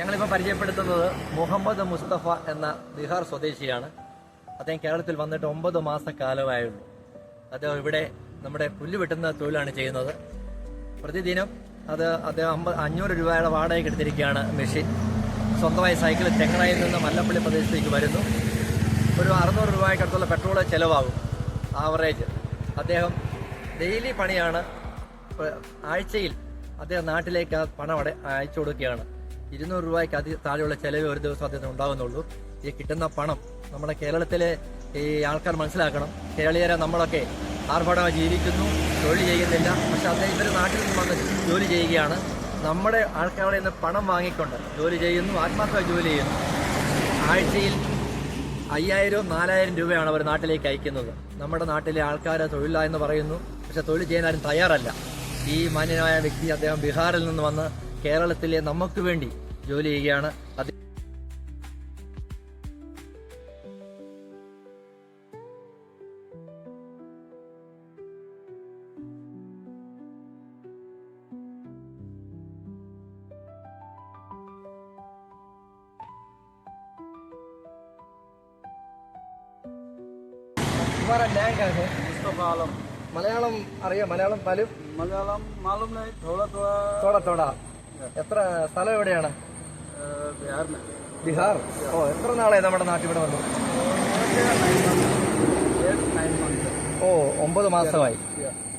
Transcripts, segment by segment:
ഞങ്ങളിപ്പോൾ പരിചയപ്പെടുത്തുന്നത് മുഹമ്മദ് മുസ്തഫ എന്ന ബീഹാർ സ്വദേശിയാണ്. അദ്ദേഹം കേരളത്തിൽ വന്നിട്ട് 9 മാസക്കാലമായുള്ളൂ. അദ്ദേഹം ഇവിടെ നമ്മുടെ പുല്ല് വെട്ടുന്ന തൊഴിലാണ് ചെയ്യുന്നത്. പ്രതിദിനം അദ്ദേഹം 500 രൂപയുടെ വാടകയ്ക്ക് എടുത്തിരിക്കുകയാണ് മെഷീൻ. സ്വന്തമായി സൈക്കിൾ ചെങ്ങണയിൽ നിന്ന് മല്ലപ്പള്ളി പ്രദേശത്തേക്ക് വരുന്നു. ഒരു 600 രൂപയ്ക്കടുത്തുള്ള പെട്രോൾ ചിലവാകും ആവറേജ്. അദ്ദേഹം ഡെയിലി പണിയാണ്. ആഴ്ചയിൽ അദ്ദേഹം നാട്ടിലേക്ക് ആ പണം അയച്ചു കൊടുക്കുകയാണ്. 200 രൂപയ്ക്ക് താഴെയുള്ള ചിലവ് ഒരു ദിവസം അദ്ദേഹത്തിന് ഉണ്ടാകുന്നുള്ളൂ. ഈ കിട്ടുന്ന പണം നമ്മുടെ കേരളത്തിലെ ഈ ആൾക്കാർ മനസ്സിലാക്കണം. കേരളീയരെ നമ്മളൊക്കെ ആർഭാടമായി ജീവിക്കുന്നു, ജോലി ചെയ്യുന്നില്ല. പക്ഷെ അദ്ദേഹം ഇവർ നാട്ടിൽ നിന്ന് വന്ന് ജോലി ചെയ്യുകയാണ്. നമ്മുടെ ആൾക്കാരുടെ നിന്ന് പണം വാങ്ങിക്കൊണ്ട് ജോലി ചെയ്യുന്നു, ആത്മാർത്ഥമായി ജോലി ചെയ്യുന്നു. ആഴ്ചയിൽ 5000-4000 രൂപയാണ് അവർ നാട്ടിലേക്ക് അയക്കുന്നത്. നമ്മുടെ നാട്ടിലെ ആൾക്കാർ തൊഴിലില്ല എന്ന് പറയുന്നു, പക്ഷെ തൊഴിൽ ചെയ്യാൻ ആരും തയ്യാറല്ല. ഈ മാന്യനായ വ്യക്തി അദ്ദേഹം ബീഹാറിൽ നിന്ന് വന്ന് കേരളത്തിലെ നമുക്ക് വേണ്ടി ജോലി ചെയ്യുകയാണ്. मुस्तफा आलम। മലയാളം അറിയാം? മലയാളം പലും मलयालम मालूम नहीं, थोड़ा थोड़ा। തോട. എത്ര സ്ഥലം എവിടെയാണ്? बिहार में। ബീഹാർ. എത്ര നാളായി നമ്മുടെ നാട്ടിൽ ഇവിടെ വന്നു? 8-9 months। 9 മാസമായി.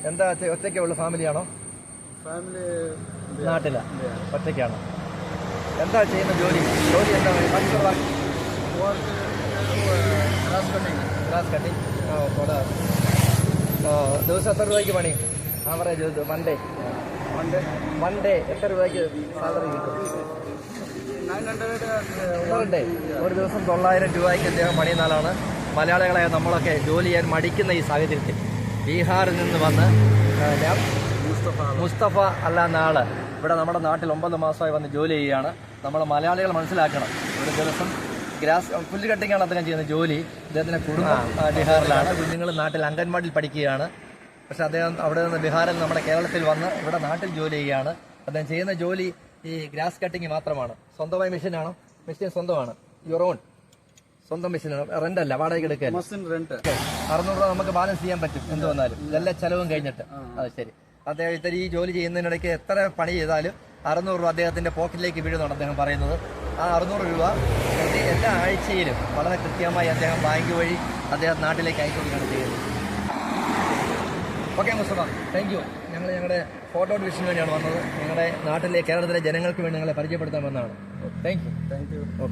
എന്താ ഒറ്റയ്ക്കുള്ള ഫാമിലിയാണോ? फैमिली നാട്ടില ഒറ്റയ്ക്കാണ്. എന്താ ചെയ്യുന്ന ജോലി എന്താ? Work grass cutting. Grass cutting. ദിവസം എത്ര രൂപയ്ക്ക് പണി? ആവറേജ് മൺഡേ എത്ര രൂപയ്ക്ക് സാലറി കിട്ടും? 900। ഒരു ദിവസം 900 രൂപയ്ക്ക് അദ്ദേഹം പണിയുന്നാലാണ്. മലയാളികളായ നമ്മളൊക്കെ ജോലി ചെയ്യാൻ മടിക്കുന്ന ഈ സാഹചര്യത്തിൽ ബീഹാറിൽ നിന്ന് വന്ന് മുസ്തഫ അല്ല നാള് ഇവിടെ നമ്മുടെ നാട്ടിൽ 9 മാസമായി വന്ന് ജോലി ചെയ്യുകയാണ്. നമ്മൾ മലയാളികൾ മനസ്സിലാക്കണം. ഒരു ദിവസം പുല്ല് കട്ടിങ്ങാണ് അദ്ദേഹം ചെയ്യുന്ന ജോലി. അദ്ദേഹത്തിന്റെ കുടുംബം ബീഹാറിലാണ്. കുഞ്ഞുങ്ങൾ നാട്ടിൽ അംഗൻവാടിയിൽ പഠിക്കുകയാണ്. പക്ഷെ അദ്ദേഹം അവിടെ നിന്ന് ബീഹാറിൽ നമ്മുടെ കേരളത്തിൽ വന്ന് ഇവിടെ നാട്ടിൽ ജോലി ചെയ്യുകയാണ്. അദ്ദേഹം ചെയ്യുന്ന ജോലി ഈ ഗ്രാസ് കട്ടിങ് മാത്രമാണ്. സ്വന്തമായി മെഷീനാണോ? മെഷീൻ സ്വന്തമാണ്. യുറോൺ സ്വന്തം മെഷീനാണ്. റെന്റ് അല്ല, വാടകയ്ക്ക് എടുക്കുക. 600 രൂപ നമുക്ക് ബാലൻസ് ചെയ്യാൻ പറ്റും എന്ത് വന്നാലും, ഇതെല്ലാം ചെലവും കഴിഞ്ഞിട്ട്. അത് ശരി. അദ്ദേഹത്തിന് ഈ ജോലി ചെയ്യുന്നതിനിടയ്ക്ക് എത്ര പണി ചെയ്താലും 600 രൂപ അദ്ദേഹത്തിന്റെ പോക്കറ്റിലേക്ക് വീഴുന്നതാണ് അദ്ദേഹം പറയുന്നത്. ആ 600 രൂപ എല്ലാ ആഴ്ചയിലും വളരെ കൃത്യമായി അദ്ദേഹം ബാങ്ക് വഴി അദ്ദേഹം നാട്ടിലേക്ക് അയച്ചു കൊടുക്കുകയാണ് ചെയ്യുന്നത്. Okay Mustafa, thank you. ഞങ്ങളുടെ ഫോട്ടോ ഡിവിഷന് വേണ്ടിയാണ് വന്നത്. ഞങ്ങളുടെ നാട്ടിലെ കേരളത്തിലെ ജനങ്ങൾക്ക് വേണ്ടി ഞങ്ങളെ പരിചയപ്പെടുത്താൻ വന്നതാണ്. Thank you.